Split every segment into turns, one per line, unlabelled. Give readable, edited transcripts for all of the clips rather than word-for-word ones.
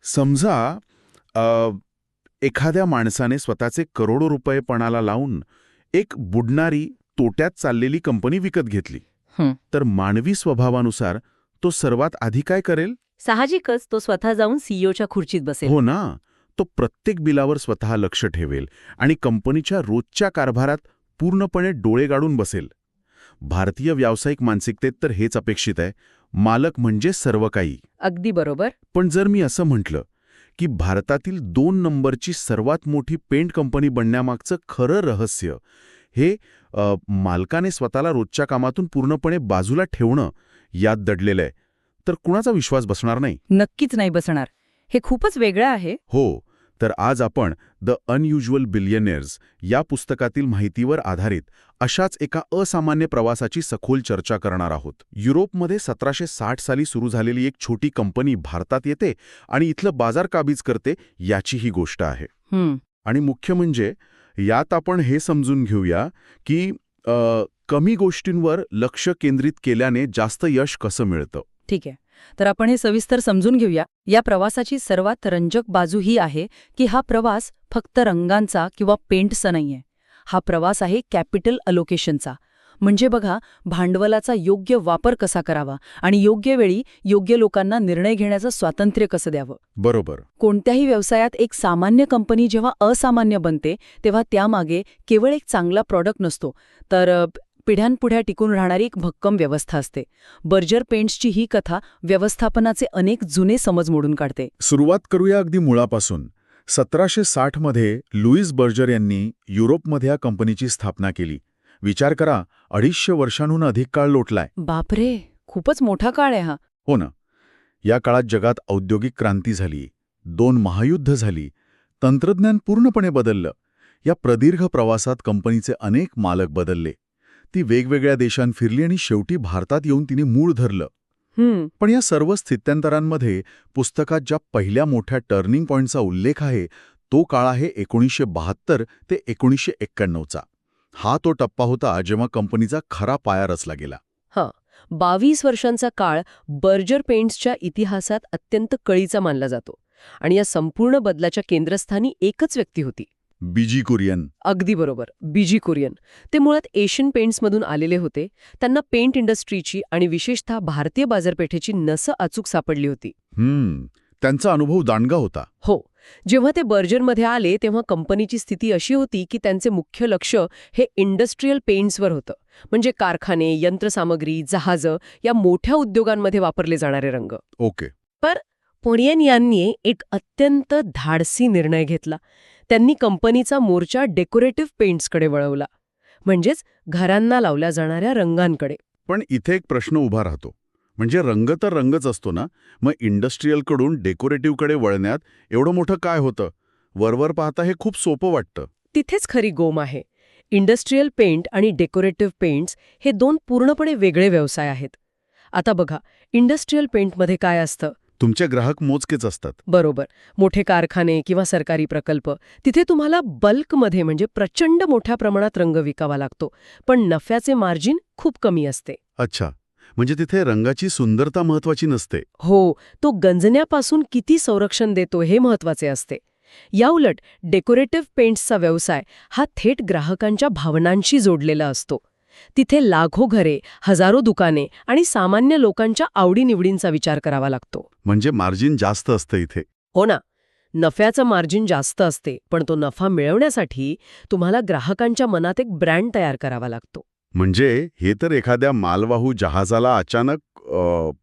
समजा अ, एखाद्या माणसाने स्वतःचे करोडो रुपये पणाला लावून एक बुडणारी, तोट्यात चाललेली कंपनी विकत घेतली.
हं.
तर मानवी स्वभावानुसार तो सर्वात आधी काय करेल?
साहजिकच तो स्वतः जाऊन सीईओच्या खुर्चीत बसेल.
हो ना. तो प्रत्येक बिलावर स्वतः लक्ष ठेवेल आणि कंपनीच्या रोजच्या कारभारात पूर्णपणे डोळे गाडून बसेल. भारतीय व्यावसायिक मानसिकतेत तर हेच अपेक्षित आहे. मालक म्हणजे सर्व काही.
अगदी बरोबर.
पण जर मी असं म्हटलं की भारतातील 2 नंबरची सर्वात मोठी पेंट कंपनी बनण्यामागचं खरं रहस्य हे मालकाने स्वतःला रोजच्या कामातून पूर्णपणे बाजूला ठेवणं यात दडलेलं आहे, तर कुणाचा विश्वास बसणार नाही.
नक्कीच नाही बसणार. हे खूपच वेगळं आहे.
हो, तर आज आपण द अनयुज्युअल बिलियनेअर्स या पुस्तकातील माहितीवर आधारित अशाच एका असामान्य प्रवासाची सखोल चर्चा करणार आहोत. युरोपमध्ये 1760 साली सुरू झालेली एक छोटी कंपनी भारतात येते आणि इथलं बाजार काबीज करते, याची ही गोष्ट आहे. आणि मुख्य म्हणजे यात आपण हे समजून घेऊया की कमी गोष्टींवर लक्ष केंद्रित केल्याने जास्त यश कसं मिळतं.
ठीक आहे. तर आपण हे सविस्तर समजून घेऊया. या प्रवासाची सर्वात रंजक बाजू ही आहे की हा प्रवास फक्त रंगांचा किंवा पेंटचा नाहीये. हा प्रवास आहे कॅपिटल अलोकेशनचा. म्हणजे बघा, भांडवलाचा योग्य वापर कसा करावा आणि योग्य वेळी योग्य लोकांना निर्णय घेण्याचं स्वातंत्र्य कसं द्यावं.
बरोबर.
कोणत्याही व्यवसायात एक सामान्य कंपनी जेव्हा असामान्य बनते तेव्हा त्यामागे केवळ एक चांगला प्रॉडक्ट नसतो, तर पिढ्यानपुढ्या टिकून राहणारी एक भक्कम व्यवस्था असते. बर्जर पेंट्सची ही कथा व्यवस्थापनाचे अनेक जुने समज मोडून काढते.
सुरुवात करूया अगदी मुळापासून. 1760 मध्ये लुईस बर्जर यांनी युरोपमध्ये या कंपनीची स्थापना केली. विचार करा, 250 वर्षांहून अधिक काळ लोटलाय.
बापरे, खूपच मोठा काळ आहे हा.
हो ना. या काळात जगात औद्योगिक क्रांती झाली, 2 महायुद्ध झाली, तंत्रज्ञान पूर्णपणे बदललं. या प्रदीर्घ प्रवासात कंपनीचे अनेक मालक बदलले. ती वेगवेगळ्या देशांत फिरली आणि शेवटी भारतात येऊन तिने मूळ धरलं. पण या सर्व स्थित्यंतरांमध्ये पुस्तकात ज्या पहिल्या मोठ्या टर्निंग पॉइंटचा उल्लेख आहे तो काळ आहे 1972 ते 1991चा. हा तो टप्पा होता जेव्हा कंपनीचा खरा पाया रचला गेला.
22 वर्षांचा काळ बर्जर पेंट्सच्या इतिहासात अत्यंत कळीचा मानला जातो. आणि या संपूर्ण बदलाच्या केंद्रस्थानी एकच व्यक्ती होती.
बीजी कुरियन.
अगदी बरोबर, बीजी कुरियन. ते मुळात एशियन पेंट्समधून आलेले होते. त्यांना पेंट इंडस्ट्रीची आणि विशेषतः भारतीय बाजारपेठेची नस अचूक सापडली होती.
त्यांचा अनुभव दांडगा होता.
हो. जेव्हा ते बर्जरमध्ये आले तेव्हा कंपनीची स्थिती अशी होती की त्यांचे मुख्य लक्ष हे इंडस्ट्रीयल पेंट्सवर होतं. म्हणजे कारखाने, यंत्रसामग्री, जहाजं या मोठ्या उद्योगांमध्ये वापरले जाणारे रंग.
ओके.
पर पुणियन यांनी एक अत्यंत धाडसी निर्णय घेतला. त्यांनी कंपनीचा मोर्चा डेकोरेटिव्ह पेंट्सकडे वळवला, म्हणजेच घरांना लावल्या जाणाऱ्या रंगांकडे.
पण इथे एक प्रश्न उभा राहतो. म्हणजे रंग तर रंगच असतो ना, मग इंडस्ट्रीयलकडून डेकोरेटिव्हकडे वळण्यात एवढं मोठं काय होतं? वरवर पाहता हे खूप सोपं वाटतं.
तिथेच खरी गोम आहे. इंडस्ट्रीयल पेंट आणि डेकोरेटिव्ह पेंट्स हे 2 पूर्णपणे वेगळे व्यवसाय आहेत. आता बघा, इंडस्ट्रीयल पेंटमध्ये काय असतं?
तुमचे ग्राहक मोजकेच असतात.
बरोबर. मोठे कारखाने किंवा सरकारी प्रकल्प, तिथे तुम्हाला बल्कमध्ये म्हणजे प्रचंड मोठ्या प्रमाणात रंग विकावा लागतो, पण नफ्याचे मार्जिन खूप कमी असते.
अच्छा, म्हणजे तिथे रंगाची सुंदरता महत्वाची नसते.
हो, तो गंजण्यापासून किती संरक्षण देतो हे महत्वाचे असते. याउलट डेकोरेटिव्ह पेंट्सचा व्यवसाय हा थेट ग्राहकांच्या भावनांशी जोडलेला असतो. तिथे लाखो घरे, हजारो दुकाने आणि सामान्य लोकांच्या आवडीनिवडींचा विचार करावा लागतो.
म्हणजे मार्जिन जास्त असतं इथे.
हो ना. नफ्याचं मार्जिन जास्त असते, पण तो नफा मिळवण्यासाठी तुम्हाला ग्राहकांच्या मनात एक ब्रँड तयार करावा लागतो.
म्हणजे हे तर एखाद्या मालवाहू जहाजाला अचानक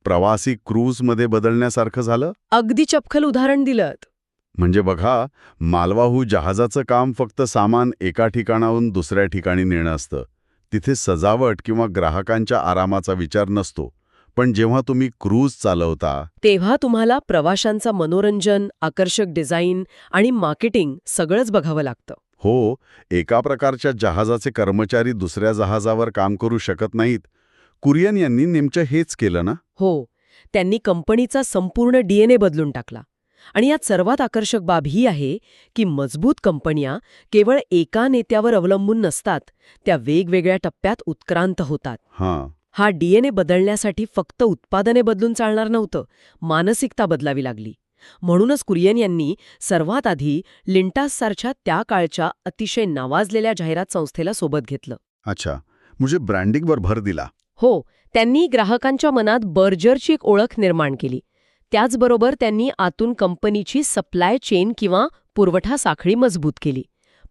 प्रवासी क्रूजमध्ये बदलण्यासारखं झालं.
अगदी चपखल उदाहरण दिलं.
म्हणजे बघा, मालवाहू जहाजाचं काम फक्त सामान एका ठिकाणाहून दुसऱ्या ठिकाणी नेणं असतं. तिथे सजावट किंवा ग्राहकांच्या आरामाचा विचार नसतो. पण जेव्हा तुम्ही क्रूज चालवता
तेव्हा तुम्हाला प्रवाशांचा मनोरंजन, आकर्षक डिझाईन आणि मार्केटिंग सगळंच बघावं लागतं.
हो, एका प्रकारच्या जहाजाचे कर्मचारी दुसऱ्या जहाजावर काम करू शकत नाहीत. कुरियन यांनी नेमकं हेच केलं ना?
हो, त्यांनी कंपनीचा संपूर्ण DNA बदलून टाकला. आणि यात सर्वात आकर्षक बाब ही आहे की मजबूत कंपन्या केवळ एका नेत्यावर अवलंबून नसतात, त्या वेगवेगळ्या टप्प्यात उत्क्रांत होतात. हा DNA बदलण्यासाठी फक्त उत्पादने बदलून चालणार नव्हतं, मानसिकता बदलावी लागली.
म्हणूनच कुरियन यांनी सर्वात आधी लिंटाससारख्या त्या काळच्या अतिशय नावाजलेल्या जाहिरात संस्थेला सोबत घेतलं.
अच्छा, म्हणजे ब्रँडिंगवर भर दिला.
हो, त्यांनी ग्राहकांच्या मनात बर्जरची एक ओळख निर्माण केली. त्याचबरोबर त्यांनी आतून कंपनीची सप्लाय चेन किंवा पुरवठा साखळी मजबूत केली.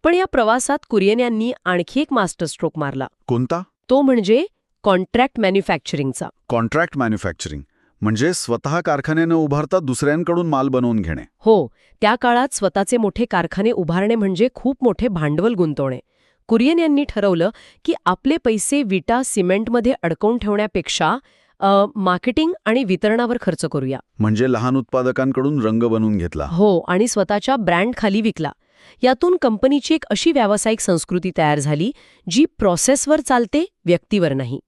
पण या प्रवासात कुरियन यांनी आणखी एक मास्टर स्ट्रोक मारला.
कोणता?
तो म्हणजे कॉन्ट्रॅक्ट मॅन्युफॅक्चरिंगचा.
कॉन्ट्रॅक्ट मॅन्युफॅक्चरिंग म्हणजे स्वतः कारखाने न उभारता दुसऱ्यांकडून माल बनवून घेणे.
हो, त्या काळात स्वतःचे मोठे कारखाने उभारणे म्हणजे खूप मोठे भांडवल गुंतवणे. कुरियन यांनी ठरवलं की आपले पैसे विटा सिमेंटमध्ये अडकवून ठेवण्यापेक्षा मार्केटिंग आणि वितरणावर खर्च करूया.
म्हणजे लहान उत्पादकांकडून रंग बनवून घेतला.
हो, आणि स्वतःच्या ब्रँड खाली विकला. यातून कंपनीची एक अशी व्यावसायिक संस्कृती तयार झाली जी प्रोसेसवर चालते, व्यक्तीवर नाही.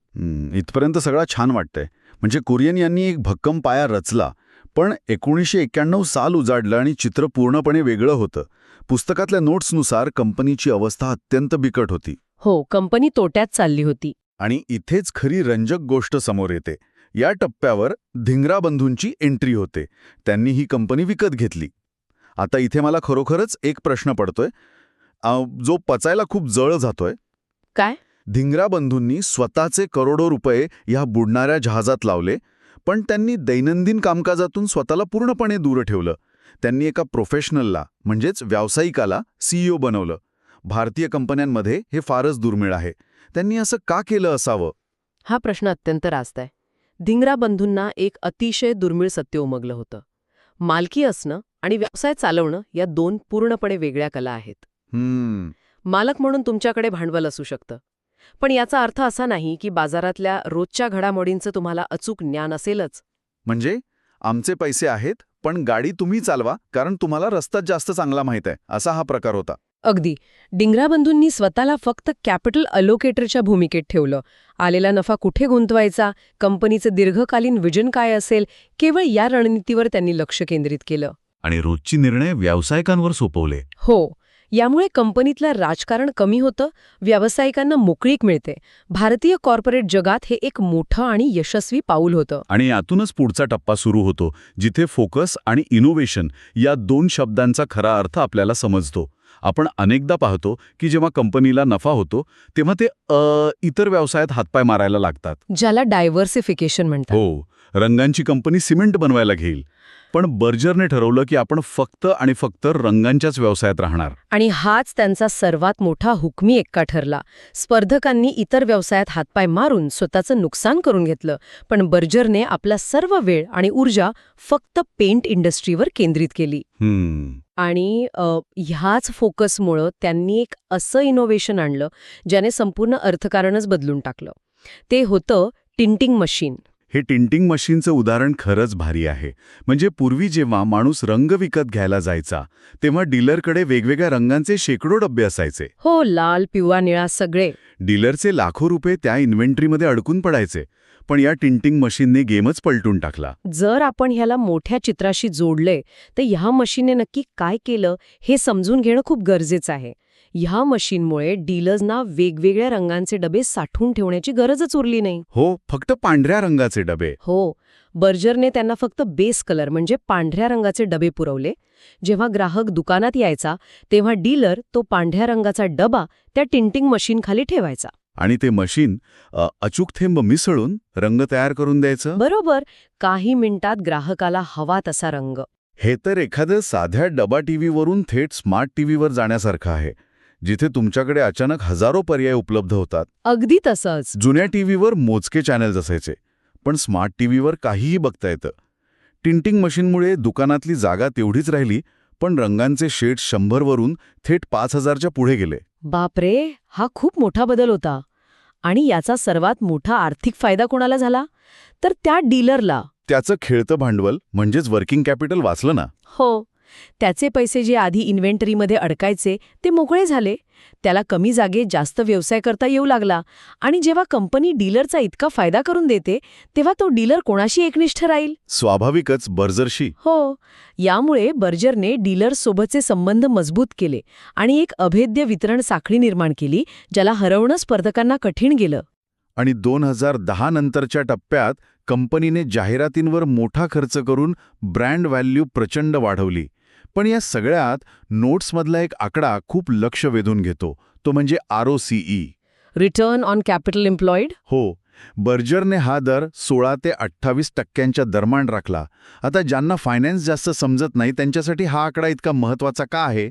इथपर्यंत सगळं छान वाटतंय. म्हणजे कुरियन यांनी एक भक्कम पाया रचला. पण 1991 साल उजाडलं आणि चित्र पूर्णपणे वेगळं होतं. पुस्तकातल्या नोट्सनुसार कंपनीची अवस्था अत्यंत बिकट होती.
हो, कंपनी तोट्यात चालली होती.
आणि इथेच खरी रंजक गोष्ट समोर येते. या टप्प्यावर धिंगरा बंधूंची एंट्री होते. त्यांनी ही कंपनी विकत घेतली. आता इथे मला खरोखरच एक प्रश्न पडतोय, जो पचायला खूप जळ जातोय.
काय?
धिंगरा बंधूंनी स्वतःचे करोडो रुपये ह्या बुडणाऱ्या जहाजात लावले, पण त्यांनी दैनंदिन कामकाजातून स्वतःला पूर्णपणे दूर ठेवलं. त्यांनी एका प्रोफेशनलला म्हणजेच व्यावसायिकाला CEO बनवलं. भारतीय कंपन्यांमध्ये हे फारच दुर्मिळ आहे. त्यांनी असं का केलं असावं?
हा प्रश्न अत्यंत रास्त आहे. धिंगरा बंधूंना एक अतिशय दुर्मिळ सत्य उमगलं होतं. मालकी असणं आणि व्यवसाय चालवणं या दोन पूर्णपणे वेगळ्या कला आहेत. मालक म्हणून तुमच्याकडे भांडवल असू शकतं, पण याचा अर्थ असा नाही की बाजारातल्या रोजच्या घडामोडींचं तुम्हाला अचूक ज्ञान असेलच.
म्हणजे आमचे पैसे आहेत, पण गाडी तुम्ही चालवा कारण तुम्हाला रस्ता जास्त चांगला माहित आहे, असा हा प्रकार होता.
अगदी. धिंगरा बंधूंनी स्वतःला फक्त कॅपिटल अलोकेटरच्या भूमिकेत ठेवलं. आलेला नफा कुठे गुंतवायचा, कंपनीचं दीर्घकालीन विजन काय असेल, केवळ या रणनीतीवर त्यांनी लक्ष केंद्रित केलं.
आणि रोजची निर्णय व्यावसायिकांवर सोपवले.
हो, यामुळे कंपनीतलं राजकारण कमी होतं, व्यावसायिकांना मोकळीक मिळते. भारतीय कॉर्पोरेट जगात हे एक मोठं आणि यशस्वी पाऊल होतं.
आणि यातूनच पुढचा टप्पा सुरू होतो, जिथे फोकस आणि इनोव्हेशन या दोन शब्दांचा खरा अर्थ आपल्याला समजतो. आपण अनेकदा पाहतो की जेव्हा कंपनीला नफा होतो तेव्हा ते इतर व्यवसायात हातपाय मारायला लागतात,
ज्याला डायव्हर्सिफिकेशन म्हणतात.
हो, रंगांची कंपनी सिमेंट बनवायला घेईल. पण बर्जरने ठरवलं की आपण फक्त आणि फक्त रंगांच्याच व्यवसायात राहणार.
आणि हाच त्यांचा सर्वात मोठा हुकमी एक्का ठरला. स्पर्धकांनी इतर व्यवसायात हातपाय मारून स्वतःचं नुकसान करून घेतलं, पण बर्जरने आपला सर्व वेळ आणि ऊर्जा फक्त पेंट इंडस्ट्रीवर केंद्रित केली. आणि ह्याच फोकसमुळं त्यांनी एक असं इनोव्हेशन आणलं ज्याने संपूर्ण अर्थकारणच बदलून टाकलं. ते होतं टिंटिंग मशीन.
हे टिंटिंग मशीनचं उदाहरण खरंच भारी आहे. म्हणजे पूर्वी जेव्हा माणूस रंग विकत घ्यायला जायचा तेव्हा डीलरकडे वेगवेगळ्या रंगांचे शेकडो डब्बे असायचे.
हो, लाल, पिवळा, निळा सगळे.
डीलरचे लाखो रुपये त्या इन्व्हेंटरीमध्ये अडकून पडायचे. पण या टिंटिंग मशीनने गेमच पलटून टाकला.
जर आपण ह्याला मोठ्या चित्राशी जोडले तर ह्या मशीनने नक्की काय केलं हे समजून घेणं खूप गरजेचं आहे. ह्या मशीनमुळे डीलर्सना वेगवेगळ्या रंगांचे डबे साठवून ठेवण्याची गरजच उरली नाही.
हो, फक्त पांढऱ्या रंगाचे डबे.
हो, बर्जरने त्यांना फक्त बेस कलर म्हणजे पांढऱ्या रंगाचे डबे पुरवले. जेव्हा ग्राहक दुकानात यायचा तेव्हा डीलर तो पांढऱ्या रंगाचा डबा त्या टिंटिंग मशीनखाली ठेवायचा.
आणि ते मशीन अचूक थेंब मिसळून रंग तयार करून द्यायचं.
बरोबर, काही मिनिटात ग्राहकाला हवा तसा रंग.
हे तर एखादं साध्या डबा टीव्हीवरून थेट स्मार्ट टीव्हीवर जाण्यासारखं आहे, जिथे तुमच्याकडे अचानक हजारो पर्याय उपलब्ध होतात.
अगदी तसंच.
जुन्या टीव्हीवर मोजके चॅनल्स असायचे, पण स्मार्ट टीव्हीवर काहीही बघता येतं. टिंटिंग मशीनमुळे दुकानातली जागा तेवढीच राहिली, पण रंगांचे शेड्स 100 वरून थेट 5000च्या पुढे गेले.
बापरे, हा खूप मोठा बदल होता. आणि याचा सर्वात मोठा आर्थिक फायदा कोणाला झाला? तर त्या डीलरला.
त्याचं खेळतं भांडवल म्हणजेच वर्किंग कॅपिटल वाचलं ना.
हो, त्याचे पैसे जे आधी इन्व्हेंटरीमध्ये अडकायचे ते मोकळे झाले. त्याला कमी जागेत जास्त व्यवसाय करता येऊ लागला. आणि जेव्हा कंपनी डीलरचा इतका फायदा करून देते तेव्हा तो डीलर कोणाशी एकनिष्ठ राहील?
स्वाभाविकच बर्जरशी.
हो, यामुळे बर्जरने डीलर्ससोबतचे संबंध मजबूत केले आणि एक अभेद्य वितरण साखळी निर्माण केली ज्याला हरवणं स्पर्धकांना कठीण गेलं.
आणि 2010 नंतरच्या टप्प्यात कंपनीने जाहिरातींवर मोठा खर्च करून ब्रँड व्हॅल्यू प्रचंड वाढवली. पण या सगळ्यात नोट्समधला एक आकडा खूप लक्ष वेधून घेतो, तो म्हणजे ROCE.
Return on capital employed.
हो, बर्जरने हा दर 16 ते 28% दरम्यान राखला. आता ज्यांना फायनान्स जास्त समजत नाही त्यांच्यासाठी हा आकडा इतका महत्त्वाचा का आहे?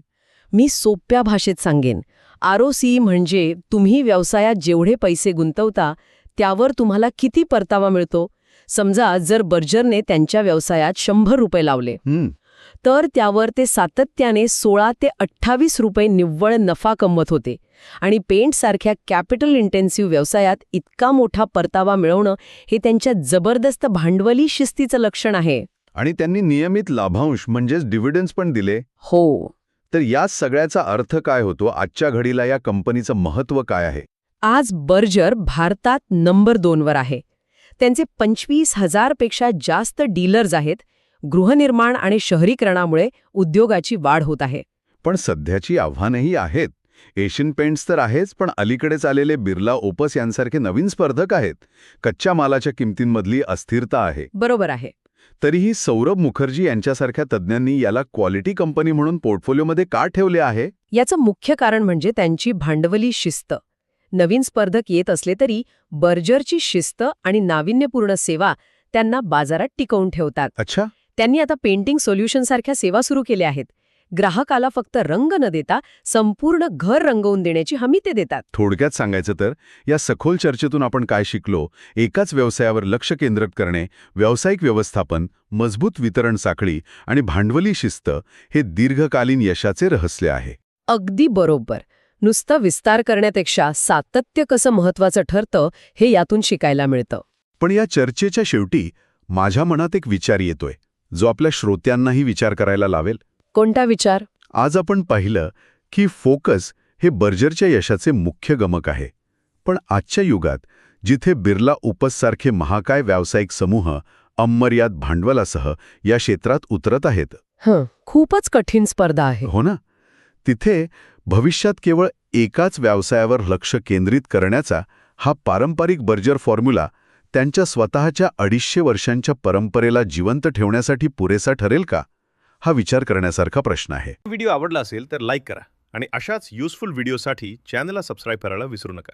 मी सोप्या भाषेत सांगेन. ROCE म्हणजे तुम्ही व्यवसायात जेवढे पैसे गुंतवता त्यावर तुम्हाला किती परतावा मिळतो. समजा जर बर्जरने त्यांच्या व्यवसायात 100 रुपये लावले तर त्यावर ते सातत्याने 16 ते 28 रुपये निव्वळ नफा कमवत होते. आणि पेंटसारख्या कॅपिटल इंटेन्सिव्ह व्यवसायात इतका मोठा परतावा मिळवणं हे त्यांच्या जबरदस्त भांडवली शिस्तीचं लक्षण आहे.
आणि त्यांनी नियमित लाभांश म्हणजेच डिव्हिडंड्स पण दिले.
हो.
तर या सगळ्याचा अर्थ काय होतो? आजच्या घडीला या कंपनीचं महत्त्व काय आहे?
आज बर्जर भारतात नंबर 2 वर आहे. त्यांचे 25,000 पेक्षा जास्त डीलर्स आहेत. गृहनिर्माण आणि शहरीकरणामुळे उद्योगाची वाढ होत आहे.
पण सध्याची आव्हानंही आहेत. एशियन पेंट्स तर आहेच, पण अलीकडेच आलेले बिर्ला ओपस यांसारखे नवीन स्पर्धक आहेत. कच्च्या मालाच्या किमतींमधली अस्थिरता आहे.
बरोबर आहे.
तरीही सौरभ मुखर्जी यांच्यासारख्या तज्ज्ञांनी याला क्वालिटी कंपनी म्हणून पोर्टफोलिओमध्ये का ठेवले आहे?
याचं मुख्य कारण म्हणजे त्यांची भांडवली शिस्त. नवीन स्पर्धक येत असले तरी बर्जरची शिस्त आणि नाविन्यपूर्ण सेवा त्यांना बाजारात टिकवून ठेवतात.
अच्छा.
त्यांनी आता पेंटिंग सोल्युशनसारख्या सेवा सुरू केल्या आहेत. ग्राहकाला फक्त रंग न देता संपूर्ण घर रंगवून देण्याची हमी ते देतात.
थोडक्यात सांगायचं तर या सखोल चर्चेतून आपण काय शिकलो? एकाच व्यवसायावर लक्ष केंद्रित करणे, व्यावसायिक व्यवस्थापन, मजबूत वितरण साखळी आणि भांडवली शिस्त हे दीर्घकालीन यशाचे रहस्य आहे.
अगदी बरोबर. नुसतं विस्तार करण्यापेक्षा सातत्य कसं महत्वाचं ठरतं हे यातून शिकायला मिळतं.
पण या चर्चेच्या शेवटी माझ्या मनात एक विचार येतोय, जो आपल्या श्रोत्यांनाही विचार करायला लावेल.
कोणता विचार?
आज आपण पाहिलं की फोकस हे बर्जरच्या यशाचे मुख्य गमक आहे. पण आजच्या युगात जिथे बिर्ला ओपससारखे महाकाय व्यावसायिक समूह अमर्याद भांडवलासह या क्षेत्रात उतरत आहेत,
खूपच कठीण स्पर्धा आहे.
हो ना, तिथे भविष्यात केवळ एकाच व्यवसायावर लक्ष केंद्रित करण्याचा हा पारंपरिक बर्जर फॉर्म्युला त्यांच्या स्वतःच्या 250 वर्षांच्या परंपरेला जिवंत ठेवण्यासाठी पुरेसा ठरेल का? हा विचार करण्यासारखा प्रश्न आहे.
व्हिडिओ आवडला असेल तर लाईक करा आणि अशाच युजफुल व्हिडिओसाठी चॅनलला सबस्क्राईब करायला विसरू नका.